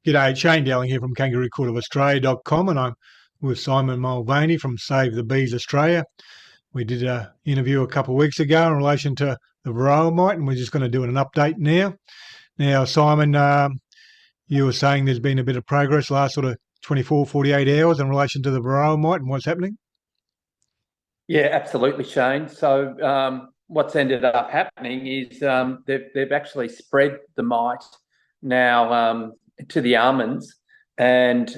G'day, Shane Dowling here from kangaroocourtofaustralia.com, and I'm with Simon Mulvaney from Save the Bees Australia. We did an interview a couple of weeks ago in relation to the Varroa mite, and we're just going to do an update now. Now, Simon, you were saying there's been a bit of progress last sort of 24, 48 hours in relation to the Varroa mite and what's happening? Yeah, absolutely, Shane. So what's ended up happening is they've actually spread the mite now to the almonds, and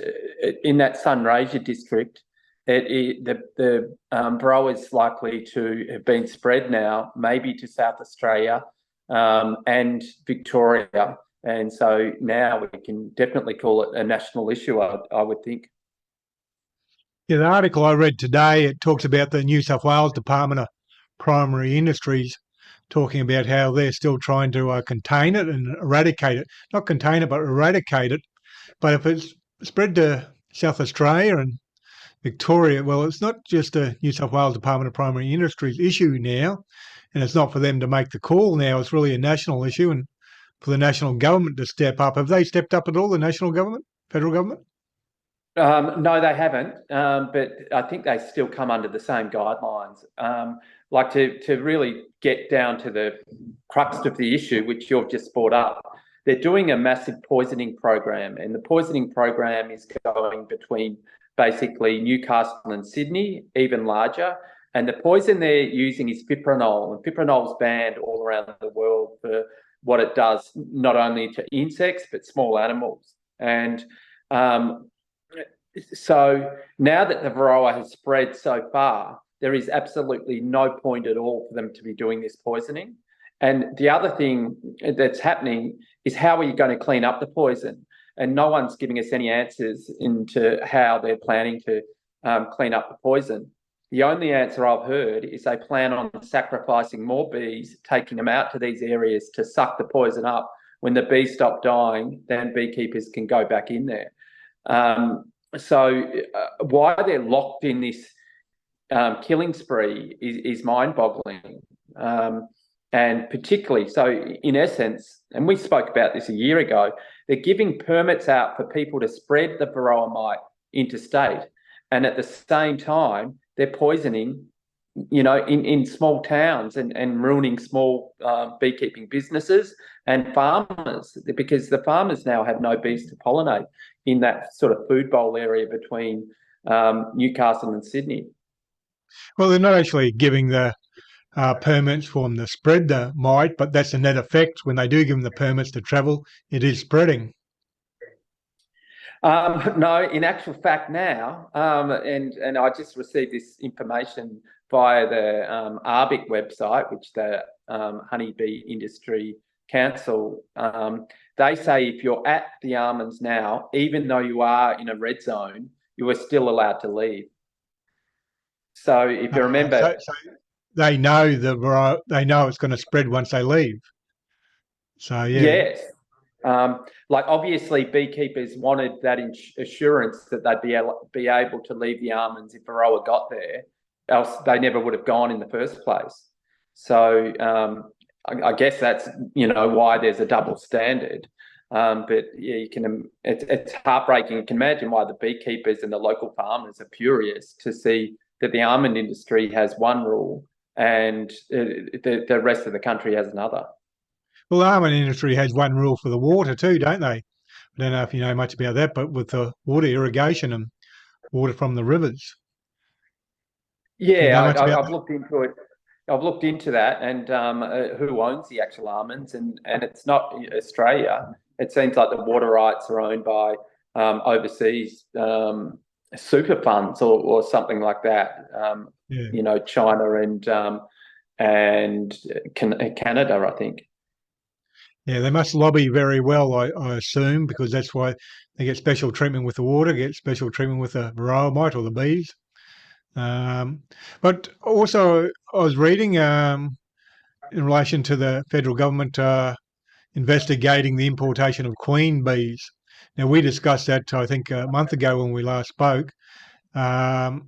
in that Sunraysia district, the Varroa is likely to have been spread now, maybe to South Australia and Victoria, and so now we can definitely call it a national issue, I would think. Yeah, the article I read today, it talks about the New South Wales Department of Primary Industries talking about how they're still trying to contain it and eradicate it. Not contain it, but eradicate it. But if it's spread to South Australia and Victoria, well, it's not just a New South Wales Department of Primary Industries issue now, and it's not for them to make the call now. It's really a national issue and for the national government to step up. Have they stepped up at all, the national government, federal government? No, they haven't, but I think they still come under the same guidelines. Like to really get down to the crux of the issue, which you've just brought up, they're doing a massive poisoning program, and the poisoning program is going between basically Newcastle and Sydney, even larger. And the poison they're using is fipronil, and fipronil's banned all around the world for what it does, not only to insects, but small animals. And so now that the Varroa has spread so far, there is absolutely no point at all for them to be doing this poisoning. And the other thing that's happening is, how are you going to clean up the poison? And no one's giving us any answers into how they're planning to clean up the poison. The only answer I've heard is they plan on sacrificing more bees, taking them out to these areas to suck the poison up. When the bees stop dying, then beekeepers can go back in there. So why they're locked in this killing spree is mind-boggling. And particularly, so in essence, and we spoke about this a year ago, they're giving permits out for people to spread the Varroa mite interstate. And at the same time, they're poisoning, in small towns and ruining small beekeeping businesses and farmers, because the farmers now have no bees to pollinate in that sort of food bowl area between Newcastle and Sydney. Well, they're not actually giving the permits for them to spread the mite, but that's the net effect. When they do give them the permits to travel, it is spreading. No, in actual fact now, and I just received this information via the ARBIC website, which the Honeybee Industry Council, they say if you're at the almonds now, even though you are in a red zone, you are still allowed to leave. So if you remember... So they know they know it's going to spread once they leave. So, yeah. Yes. Like obviously beekeepers wanted that assurance that they'd be able to leave the almonds if Varroa got there, else they never would have gone in the first place. So I guess that's why there's a double standard. But yeah, it's heartbreaking. You can imagine why the beekeepers and the local farmers are furious to see that the almond industry has one rule and the rest of the country has another. Well, the almond industry has one rule for the water too, don't they? I don't know if you know much about that, but with the water irrigation and water from the rivers. Yeah, I've looked into it. I've looked into that, and who owns the actual almonds, and it's not Australia. It seems like the water rights are owned by overseas super funds or something like that. China and Canada, I think. Yeah, they must lobby very well, I assume, because that's why they get special treatment with the water, get special treatment with the Varroa mite or the bees. But also, I was reading in relation to the federal government investigating the importation of queen bees. Now, we discussed that, I think, a month ago when we last spoke. That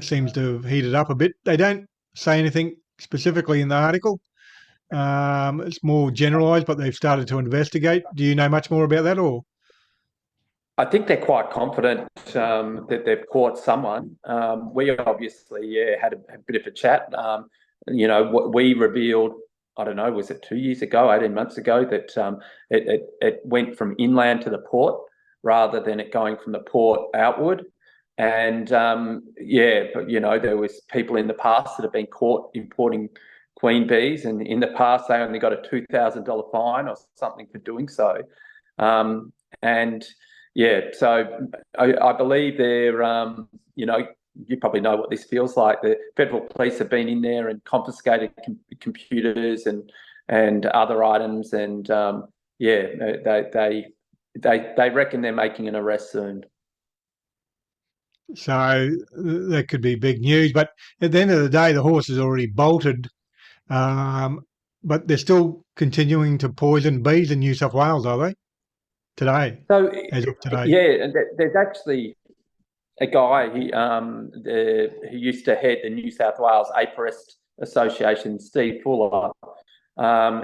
seems to have heated up a bit. They don't say anything specifically in the article. It's more generalised, but they've started to investigate. Do you know much more about that, or? I think they're quite confident that they've caught someone. We obviously, had a bit of a chat. What we revealed, I don't know, was it 2 years ago, 18 months ago, that it went from inland to the port rather than it going from the port outward. And but there was people in the past that have been caught importing queen bees, and in the past they only got a $2,000 fine or something for doing so. So I believe they're, you probably know what this feels like. The federal police have been in there and confiscated computers and other items, and they reckon they're making an arrest soon. So that could be big news. But at the end of the day, the horse has already bolted, but they're still continuing to poison bees in New South Wales, are they? Today, So as of today. yeah, and there's actually a guy who used to head the New South Wales Apiarist Association, Steve Fuller.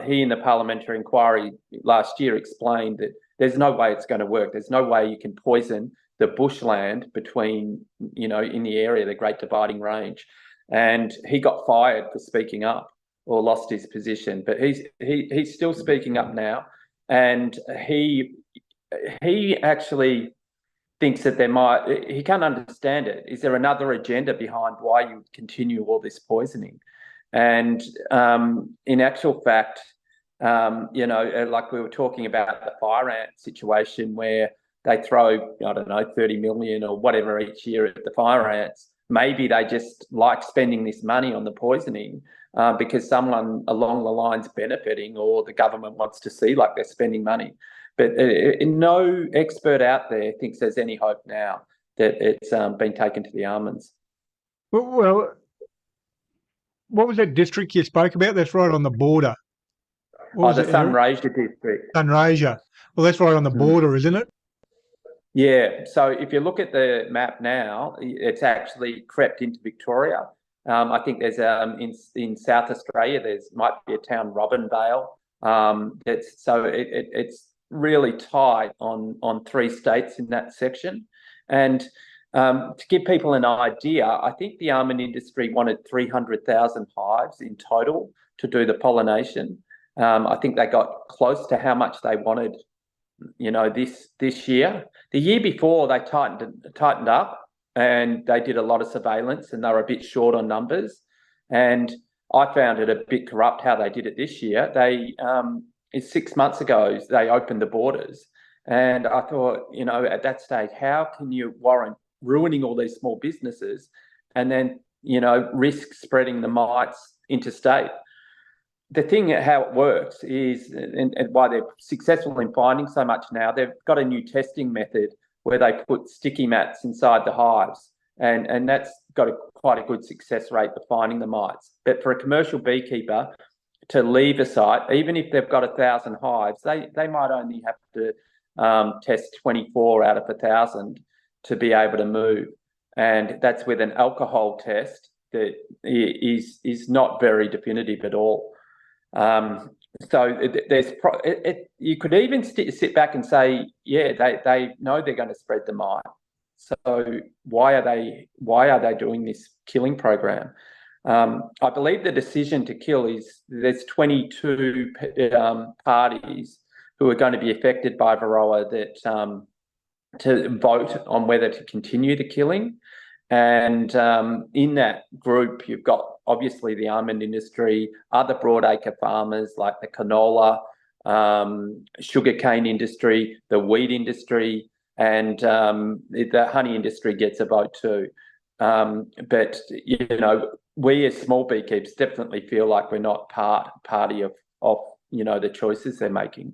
He in the parliamentary inquiry last year explained that there's no way it's going to work. There's no way you can poison the bushland between, in the area, the Great Dividing Range. And he got fired for speaking up or lost his position, but he's still speaking up now. And he actually thinks that he can't understand it. Is there another agenda behind why you continue all this poisoning? And in actual fact, like we were talking about the fire ant situation where they throw, I don't know, 30 million or whatever each year at the fire ants. Maybe they just like spending this money on the poisoning because someone along the line's benefiting, or the government wants to see like they're spending money. But no expert out there thinks there's any hope now that it's been taken to the almonds. Well, what was that district you spoke about? That's right on the border. The Sunraysia district. Sunraysia. Well, that's right on the border, isn't it? Yeah. So if you look at the map now, it's actually crept into Victoria. I think there's in South Australia, might be a town, Robinvale. It's really tight on 3 states in that section. And to give people an idea, I think the almond industry wanted 300,000 hives in total to do the pollination. I think they got close to how much they wanted, this year. The year before, they tightened up, and they did a lot of surveillance, and they were a bit short on numbers. And I found it a bit corrupt how they did it this year. 6 months ago, they opened the borders. And I thought, at that stage, how can you warrant ruining all these small businesses and then, risk spreading the mites interstate? The thing, how it works is, and why they're successful in finding so much now, they've got a new testing method where they put sticky mats inside the hives. And that's got quite a good success rate for finding the mites. But for a commercial beekeeper to leave a site, even if they've got 1,000 hives, they might only have to test 24 out of 1,000 to be able to move. And that's with an alcohol test that is not very definitive at all. You could even sit back and say, they know they're going to spread the mite. So why are they doing this killing program? I believe the decision to kill is there's 22 parties who are going to be affected by Varroa that to vote on whether to continue the killing. And in that group, you've got obviously the almond industry, other broadacre farmers like the canola, sugarcane industry, the wheat industry, and the honey industry gets a vote too. But we as small beekeepers definitely feel like we're not party of the choices they're making.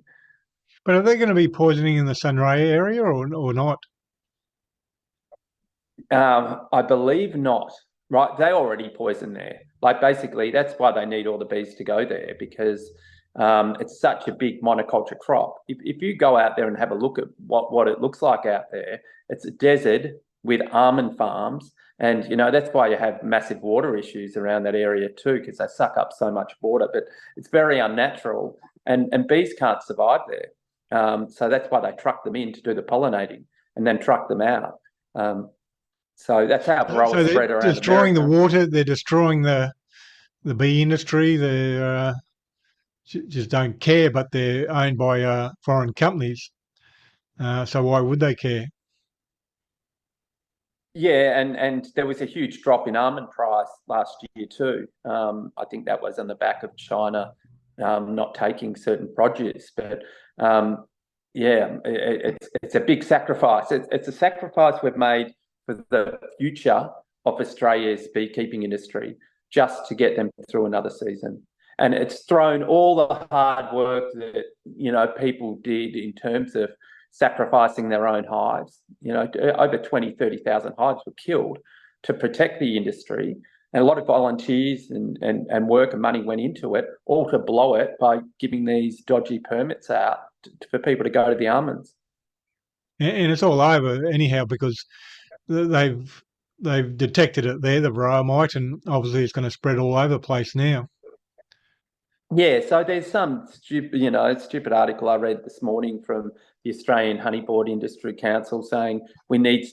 But are they going to be poisoning in the Sunray area or not? I believe not. Right, they already poison there. Like basically, that's why they need all the bees to go there, because it's such a big monoculture crop. If you go out there and have a look at what it looks like out there, it's a desert with almond farms, and that's why you have massive water issues around that area too, because they suck up so much water. But it's very unnatural, and bees can't survive there. So that's why they truck them in to do the pollinating. and then truck them out. So that's how Varroa So they're spread around destroying the America. water. They're destroying the bee industry. They just don't care, but they're owned by foreign companies. So why would they care? Yeah, and there was a huge drop in almond price last year too. I think that was on the back of China not taking certain produce. But yeah, it's a big sacrifice. It's a sacrifice we've made for the future of Australia's beekeeping industry just to get them through another season. And it's thrown all the hard work that people did in terms of sacrificing their own hives. Over 20, 30,000 hives were killed to protect the industry. And a lot of volunteers and work and money went into it, all to blow it by giving these dodgy permits out for people to go to the almonds. And it's all over anyhow because they've detected it there, the Varroa mite, and obviously it's going to spread all over the place now. Yeah, so there's some stupid article I read this morning from the Australian Honey Board Industry Council saying we need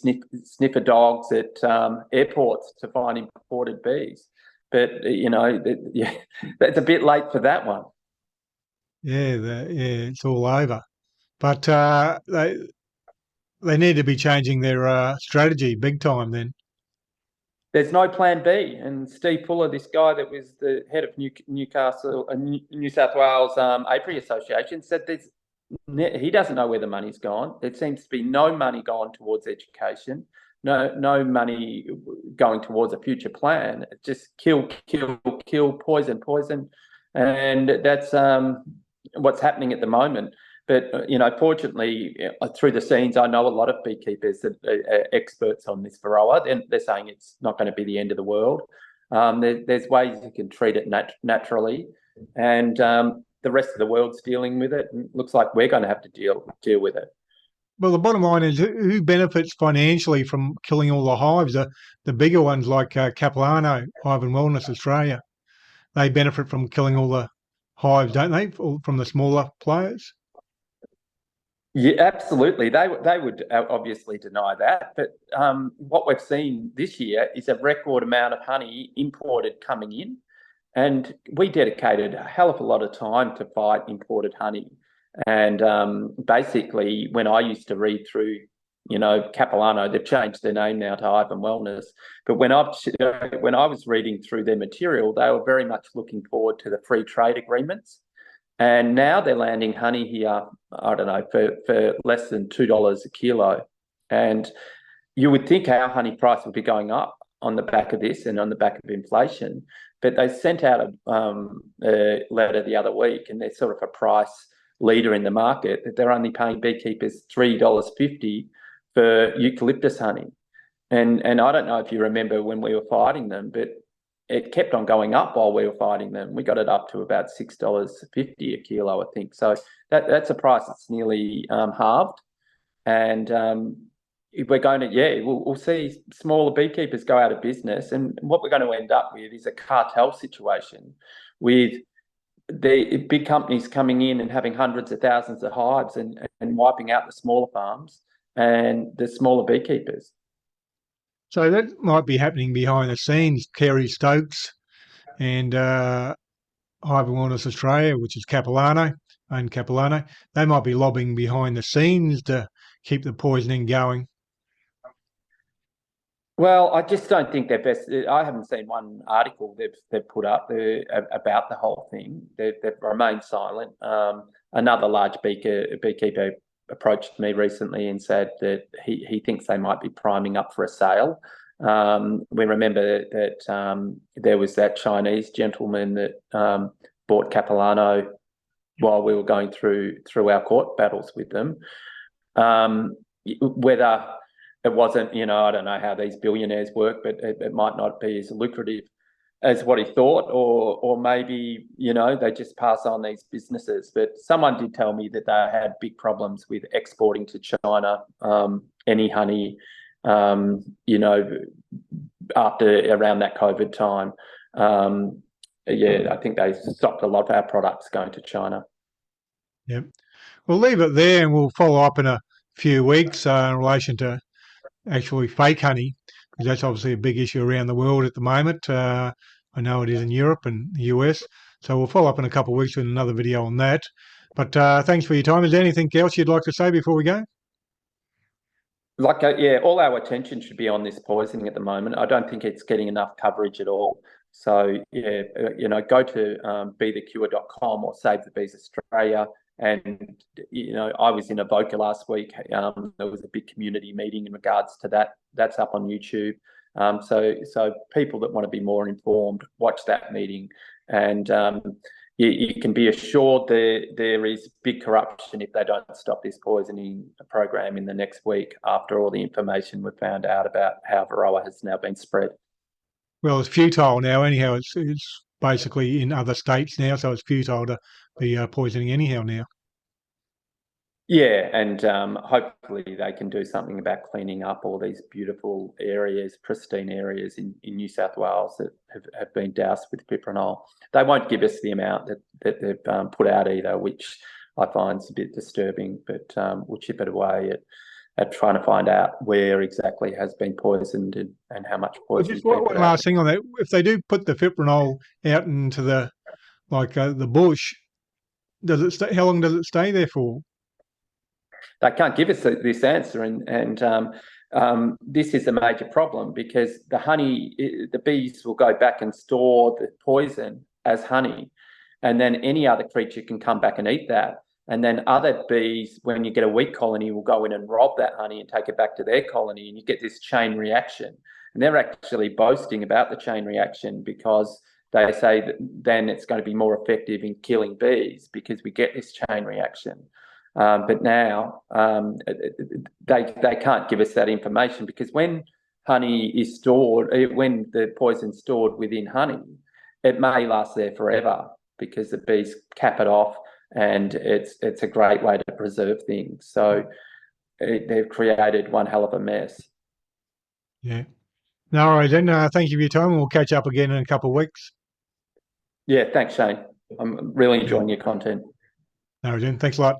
sniffer dogs at airports to find imported bees. But that's a bit late for that one. Yeah, it's all over. But they need to be changing their strategy big time then. There's no plan B. And Steve Fuller, this guy that was the head of New South Wales Apiary Association, said he doesn't know where the money's gone. There seems to be no money going towards education, no money going towards a future plan. Just kill, poison, and that's what's happening at the moment. But fortunately, through the scenes, I know a lot of beekeepers that are experts on this Varroa. They're saying it's not going to be the end of the world. There's ways you can treat it naturally, and the rest of the world's dealing with it. And it looks like we're going to have to deal with it. Well, the bottom line is who benefits financially from killing all the hives? The bigger ones like Capilano, Hive and Wellness Australia, they benefit from killing all the hives, don't they, from the smaller players? Yeah, absolutely. They would obviously deny that, but what we've seen this year is a record amount of honey imported coming in, and we dedicated a hell of a lot of time to fight imported honey. And basically, when I used to read through, Capilano, they've changed their name now to Hive and Wellness. But when I was reading through their material, they were very much looking forward to the free trade agreements. And now they're landing honey here, I don't know, for less than $2 a kilo. And you would think our honey price would be going up on the back of this and on the back of inflation. But they sent out a letter the other week, and they're sort of a price leader in the market, that they're only paying beekeepers $3.50 for eucalyptus honey. And I don't know if you remember when we were fighting them, but it kept on going up while we were fighting them. We got it up to about $6.50 a kilo, I think. So that's a price that's nearly halved. And we're going to, we'll see smaller beekeepers go out of business. And what we're going to end up with is a cartel situation with the big companies coming in and having hundreds of thousands of hives and wiping out the smaller farms and the smaller beekeepers. So that might be happening behind the scenes. Kerry Stokes and Hive and Wellness Australia, which is Capilano, and Capilano, they might be lobbying behind the scenes to keep the poisoning going. Well, I just don't think they're best. I haven't seen one article they've put up about the whole thing. They've remained silent. Another large beekeeper approached me recently and said that he thinks they might be priming up for a sale. We remember that there was that Chinese gentleman that bought Capilano while we were going through our court battles with them. Whether it wasn't, I don't know how these billionaires work, but it might not be as lucrative as what he thought, or maybe, they just pass on these businesses. But someone did tell me that they had big problems with exporting to China any honey, after around that COVID time. I think they stopped a lot of our products going to China. Yep. We'll leave it there and we'll follow up in a few weeks in relation to actually fake honey, because that's obviously a big issue around the world at the moment. I know it is in Europe and the US. So we'll follow up in a couple of weeks with another video on that. But thanks for your time. Is there anything else you'd like to say before we go? Yeah, all our attention should be on this poisoning at the moment. I don't think it's getting enough coverage at all. So yeah, go to bethecure.com or Save the Bees Australia. And I was in Avoca last week. There was a big community meeting in regards to that. That's up on YouTube. So people that want to be more informed, watch that meeting. And you can be assured there is big corruption if they don't stop this poisoning program in the next week after all the information we've found out about how Varroa has now been spread. Well, it's futile now. Anyhow, it's basically in other states now, so it's futile to be poisoning anyhow now. Yeah, and hopefully they can do something about cleaning up all these beautiful areas, pristine areas in New South Wales that have been doused with fipronil. They won't give us the amount that they've put out either, which I find is a bit disturbing, but we'll chip it away at trying to find out where exactly has been poisoned and how much poison. Just one last thing on that. If they do put the fipronil out into the bush, does it stay? How long does it stay there for? They can't give us this answer, and this is a major problem because the bees will go back and store the poison as honey, and then any other creature can come back and eat that. And then other bees, when you get a weak colony, will go in and rob that honey and take it back to their colony, and you get this chain reaction. And they're actually boasting about the chain reaction because they say that then it's going to be more effective in killing bees because we get this chain reaction. But now they can't give us that information because when honey is stored, when the poison's stored within honey, it may last there forever because the bees cap it off, and it's a great way to preserve things. So they've created one hell of a mess. Yeah. No worries then. Thank you for your time. We'll catch up again in a couple of weeks. Yeah, thanks, Shane. I'm really enjoying your content. No worries then. Thanks a lot.